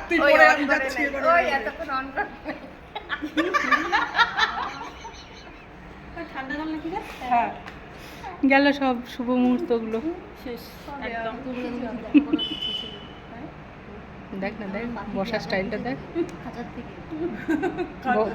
তুই ওই পরে on আমি করে যাচ্ছি নে। এবারে। ওই এতক্ষণ অন কর ঠান্ডা জল নাকি রে? হ্যাঁ গেল সব শুভ মুহূর্তগুলো। শেষ একদম। দেখ না, দেখ বসার স্টাইলটা দেখ, খাঁচার থেকে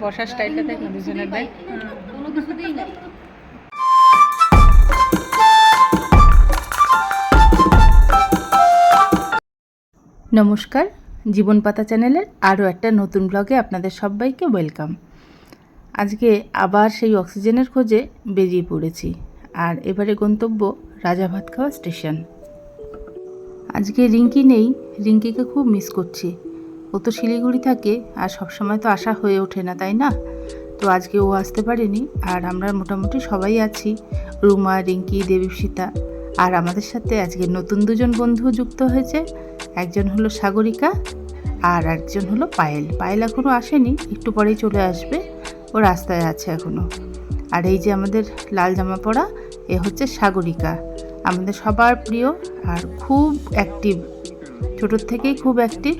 বসার স্টাইলটা দেখ না দুজনের, দেখ। কোনো কিছুতেই নাই। নমস্কার, জীবন পাতা চ্যানেলের আরও একটা নতুন ব্লগে আপনাদের সবাইকে ওয়েলকাম। আজকে আবার সেই অক্সিজেনের খোঁজে বেরিয়ে পড়েছি, আর এবারে গন্তব্য রাজাভাতখাওয়া স্টেশন। আজকে রিঙ্কি নেই, রিঙ্কিকে খুব মিস করছি। ও তো শিলিগুড়ি থাকে আর সবসময় তো আসা হয়ে ওঠে না, তাই না? তো আজকে ও আসতে পারেনি, আর আমরা মোটামুটি সবাই আছি, রুমা, রিঙ্কি, দেবীপ্সিতা, আর আমাদের সাথে আজকে নতুন দুজন বন্ধু যুক্ত হয়েছে। একজন হলো সাগরিকা আর একজন হলো পায়েল। পায়েল এখনও আসেনি, একটু পরেই চলে আসবে, ও রাস্তায় আছে এখনও। আর এই যে আমাদের লাল জামা পরা, এ হচ্ছে সাগরিকা, আমাদের সবার প্রিয় আর খুব অ্যাক্টিভ, ছোটোর থেকেই খুব অ্যাক্টিভ।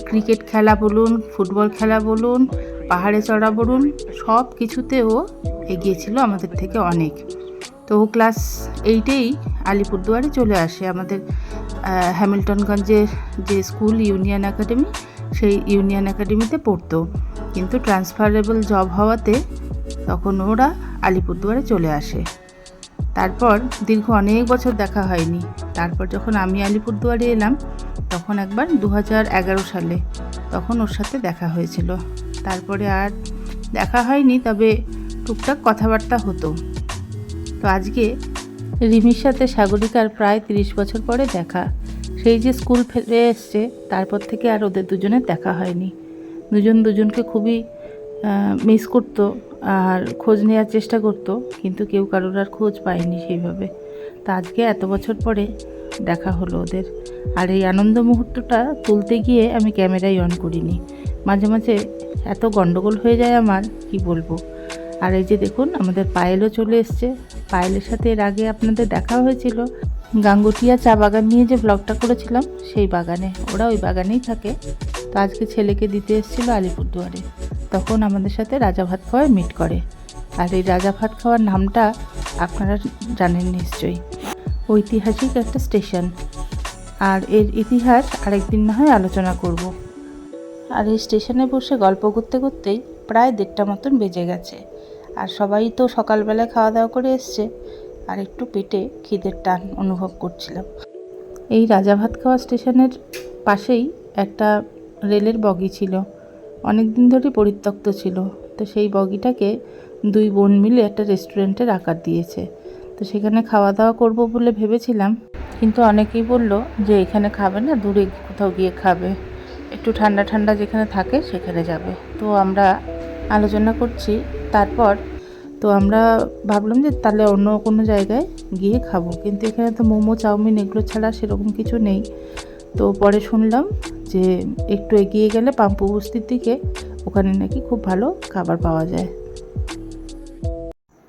ক্রিকেট খেলা বলুন, ফুটবল খেলা বলুন, পাহাড়ে চড়া বলুন, সব কিছুতে ও এগিয়েছিল আমাদের থেকে অনেক। তো ও ক্লাস 8-এই আলিপুরদুয়ারে চলে আসে, আমাদের হ্যামিল্টনগঞ্জের যে স্কুল ইউনিয়ন একাডেমি, সেই ইউনিয়ন একাডেমিতে পড়তো, কিন্তু ট্রান্সফারেবল জব হওয়াতে তখন ওরা আলিপুরদুয়ারে চলে আসে। তারপর দীর্ঘ অনেক বছর দেখা হয়নি। তারপর যখন আমি আলিপুরদুয়ারে এলাম, তখন একবার 2011 সালে তখন ওর সাথে দেখা হয়েছিল। তারপরে আর দেখা হয়নি, তবে টুকটাক কথাবার্তা হতো। তো আজকে রিমির সাথে সাগরিকার প্রায় 30 বছর পরে দেখা। সেই যে স্কুল ফেলে এসছে, তারপর থেকে আর ওদের দুজনের দেখা হয়নি। দুজন দুজনকে খুবই মিস করতো আর খোঁজ নেওয়ার চেষ্টা করতো, কিন্তু কেউ কারোর আর খোঁজ পায়নি সেইভাবে। তা আজকে এত বছর পরে দেখা হলো ওদের, আর এই আনন্দ মুহূর্তটা তুলতে গিয়ে আমি ক্যামেরাই অন করিনি। মাঝে মাঝে এত গন্ডগোল হয়ে যায় আমার, কি বলবো। আর এই যে দেখুন, আমাদের পায়েলও চলে এসছে। পায়েলের সাথে এর আগে আপনাদের দেখা হয়েছিল গাঙ্গুটিয়া চা বাগান নিয়ে যে ব্লগটা করেছিলাম, সেই বাগানে, ওরা ওই বাগানেই থাকে। তো আজকে ছেলেকে দিতে এসেছিলো আলিপুরদুয়ারে, তখন আমাদের সাথে রাজা ভাত খাওয়ায় মিট করে। আর এই রাজা ভাত খাওয়ার নামটা আপনারা জানেন নিশ্চয়ই, ঐতিহাসিক একটা স্টেশন। আর এর ইতিহাস আরেকদিন না হয় আলোচনা করব। আর এই স্টেশনে বসে গল্প করতে করতেই প্রায় 1:30 মতন বেজে গেছে। আর সবাই তো সকালবেলায় খাওয়া দাওয়া করে এসছে, আর একটু পেটে খিদের টান অনুভব করছিলাম। এই রাজা ভাত খাওয়া স্টেশনের পাশেই একটা রেলের বগি ছিল, অনেক দিন ধরে পরিত্যক্ত ছিল। তো সেই বগিটাকে দুই বোন মিলে একটা রেস্টুরেন্টের আকার দিয়েছে। তো সেখানে খাওয়া দাওয়া করব বলে ভেবেছিলাম, কিন্তু অনেকেই বলল যে এখানে খাবে না, দূরে কোথাও গিয়ে খাবে, একটু ঠান্ডা ঠান্ডা যেখানে থাকে সেখানে যাবে। তো আমরা আলোচনা করছি, তারপর তো আমরা ভাবলাম যে তাহলে অন্য কোনো জায়গায় গিয়ে খাবো, কিন্তু এখানে তো মোমো, চাউমিন এগুলো ছাড়া সেরকম কিছু নেই। তো পরে শুনলাম যে একটু এগিয়ে গেলে পাম্পু বস্তির দিকে, ওখানে নাকি খুব ভালো খাবার পাওয়া যায়।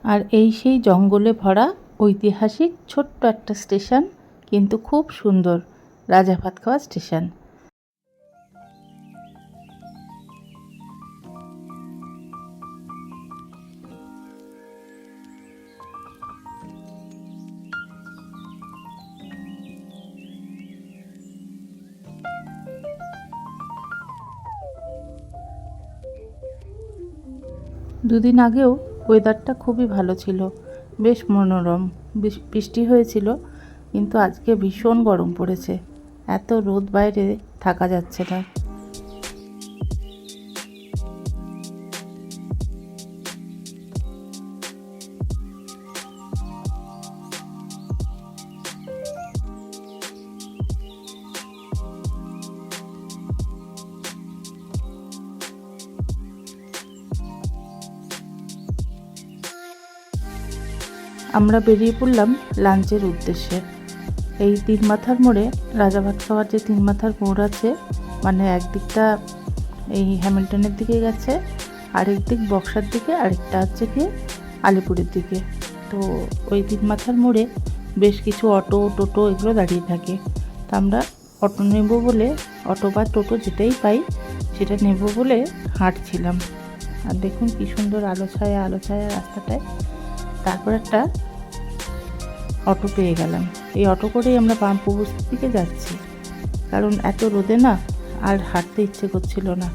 আর এই সেই জঙ্গলে ভরা ঐতিহাসিক ছোট্ট একটা স্টেশন, কিন্তু খুব সুন্দর, রাজা ভাত খাওয়া স্টেশন। দুদিন আগেও ওয়েদারটা খুবই ভালো ছিল, বেশ মনোরম, বৃষ্টি হয়েছিল, কিন্তু আজকে ভীষণ গরম পড়েছে, এত রোদ, বাইরে থাকা যাচ্ছে না। আমরা বেরিয়ে পড়লাম লাঞ্চের উদ্দেশ্যে। এই 3 মাথার মোড়ে রাজা ভাত খাওয়ার যে 3 মাথার মোড় আছে, মানে একদিকটা এই হ্যামিল্টনের দিকে গেছে, আরেক দিক বক্সার দিকে, আরেকটা হচ্ছে গিয়ে আলিপুরের দিকে। তো ওই 3 মাথার মোড়ে বেশ কিছু অটো, টোটো এগুলো দাঁড়িয়ে থাকে। তো আমরা অটো নেব বলে অটো বা টোটো যেটাই পাই সেটা নেব বলে হাঁটছিলাম। আর দেখুন কি সুন্দর আলো ছায়া রাস্তাটায়। তারপর একটা অটো পেয়ে গেলাম। এই অটো করেই আমরা পাম্পু বস্তির দিকে যাচ্ছি, কারণ এত রোদে না আর হাঁটতে ইচ্ছে করছিল না।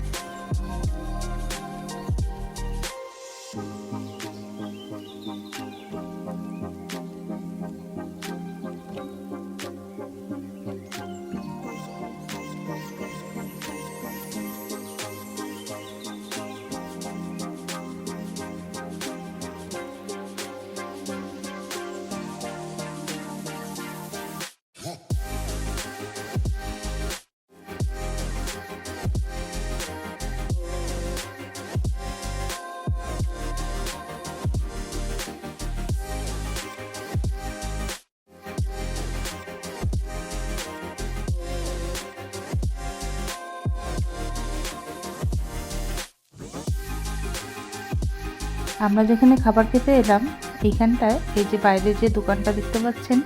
আমরা যেখানে খাবার খেতে এলাম এইখানটায় এই যে বাইরে যে দোকানটা দেখতে পাচ্ছেন,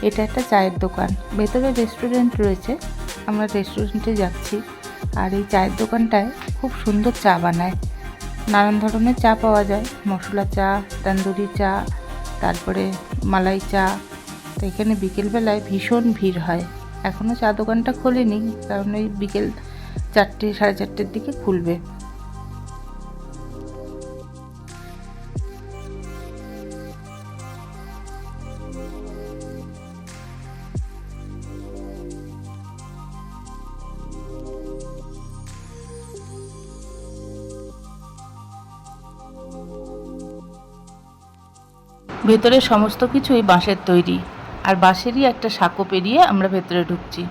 এটা একটা চায়ের দোকান। ভেতরে রেস্টুরেন্ট রয়েছে, আমরা রেস্টুরেন্টে যাচ্ছি। আর এই চায়ের দোকানটায় খুব সুন্দর চা বানায়, নানান ধরনের চা পাওয়া যায়, মশলা চা, তন্দুরি চা, তারপরে মালাই চা। তো এখানে বিকেলবেলায় ভীষণ ভিড় হয়। এখনও চা দোকানটা খোলেনি, কারণ ওই বিকেল 4টে সাড়ে 4টের দিকে খুলবে। ভেতরে সমস্ত কিছুই বাঁশের তৈরি, আর বাঁশেরই একটা সাঁকো পেরিয়ে আমরা ভেতরে ঢুকছি।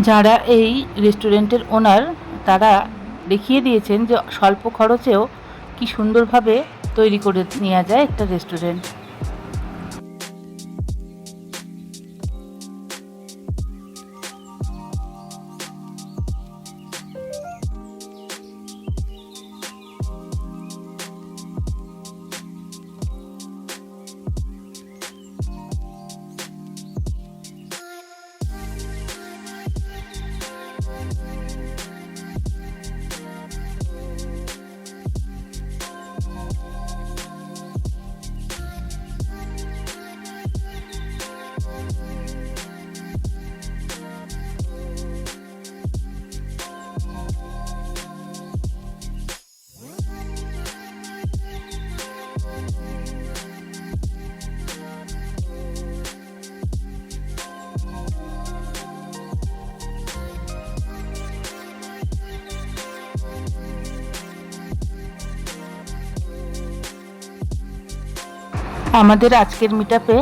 যারা এই রেস্টুরেন্টের ওনার, তারা দেখিয়ে দিয়েছেন যে স্বল্প খরচেও কি সুন্দরভাবে তৈরি করে নেওয়া যায় একটা রেস্টুরেন্ট। আমাদের আজকের মিটআপে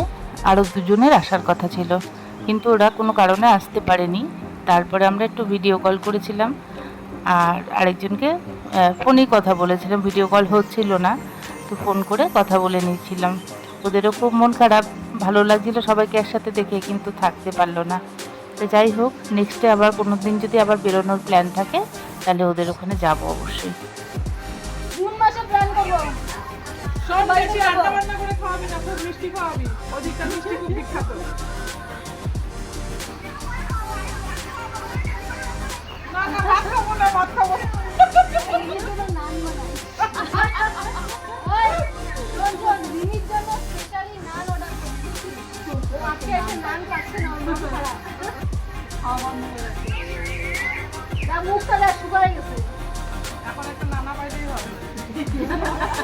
আরও দুজনের আসার কথা ছিল, কিন্তু ওরা কোনো কারণে আসতে পারেনি। তারপরে আমরা একটু ভিডিও কল করেছিলাম, আর আরেকজনকে ফোনেই কথা বলেছিলাম, ভিডিও কল হচ্ছিল না, তো ফোন করে কথা বলে নিয়েছিলাম। ওদেরও খুব মন খারাপ, ভালো লাগছিল সবাইকে একসাথে দেখে, কিন্তু থাকতে পারলো না। তো যাই হোক, নেক্সটে আবার কোনো দিন যদি আবার বেরোনোর প্ল্যান থাকে তাহলে ওদের ওখানে যাব অবশ্যই। জুন মাসে প্ল্যান করব। সব বেশি রান্না বান্না করে খাওয়াবি না, খুব মিষ্টি খাওয়াবি, ওদিকটা মিষ্টি খুব বিখ্যাত। না না, ভাত খাবো না, ভাত খাবো না। এই তো নান বানাই। ওই শোন, দিনির জন্য স্পেশালি নান অর্ডার করছি। আজকে একটা নান খাচ্ছে না, ওর মন খারাপ। আমার মনে হচ্ছে না, মুখটা যা শুকায় গেছে। এখন একটা নানা পাইলেই হবে।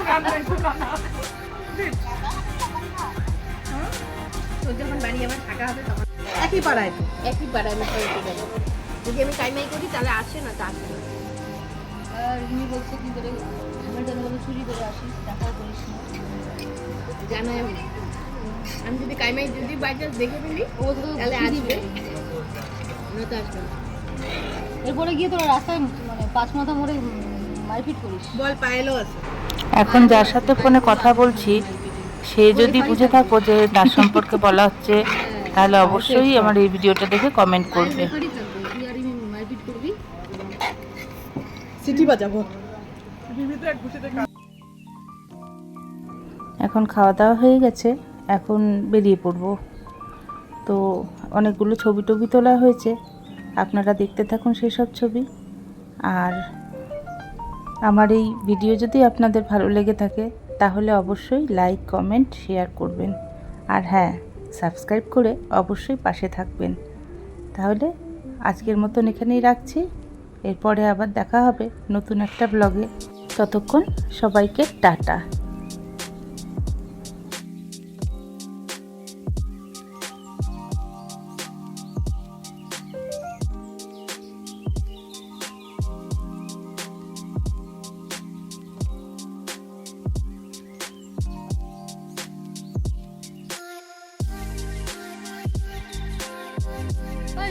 রান্না একটু নানা। তো যখন বাড়ি আমার থাকা হবে তখন একই পাড়ায় তো। একই পাড়ায় আমি চলতে যাবো। যদি আমি টাইমাই করি তাহলে আসে না, তা আসে না। আর রিমি বলছে কি করে আমার জন্য বলে চুরি করে আসিস, দেখাও করিস না। জানাই আমি যদি কাইমাই যদি বাই চান্স দেখে ফেলি ও তো তাহলে আসবে, না তো আসবে না। এরপরে গিয়ে তোরা রাস্তায় মানে 5 মাথা মোড়ে মারপিট করিস। বল পায়েলও আছে। এখন যার সাথে ফোনে কথা বলছি সে যদি বুঝে থাকো যে তার সম্পর্কে বলা হচ্ছে, তাহলে অবশ্যই আমার এই ভিডিওটা দেখে কমেন্ট করবে। রেকর্ডই থাকবে, তুই আর মারপিট করবি। সিটি বাজাবো টিভিতে এক ঘুষিতে এখন খাওয়া দাওয়া হয়ে গেছে, এখন বেরিয়ে পড়বো। তো অনেকগুলো ছবি টবি তোলা হয়েছে, আপনারা দেখতে থাকুন সেই সব ছবি। আর আমার এই ভিডিও যদি আপনাদের ভালো লেগে থাকে তাহলে অবশ্যই লাইক, কমেন্ট, শেয়ার করবেন। আর হ্যাঁ, সাবস্ক্রাইব করে অবশ্যই পাশে থাকবেন। তাহলে আজকের মতন এখানেই রাখছি, এরপরে আবার দেখা হবে নতুন একটা ব্লগে। ততক্ষণ সবাইকে টাটা।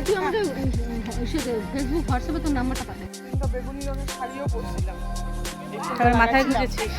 তুই আমাকে ফেসবুক, হোয়াটসঅ্যাপে তোর নাম্বারটা পাবে। বেগুনি রঙের শাড়িও পরছিলাম। তারপর মাথায় গুঁজেছিস।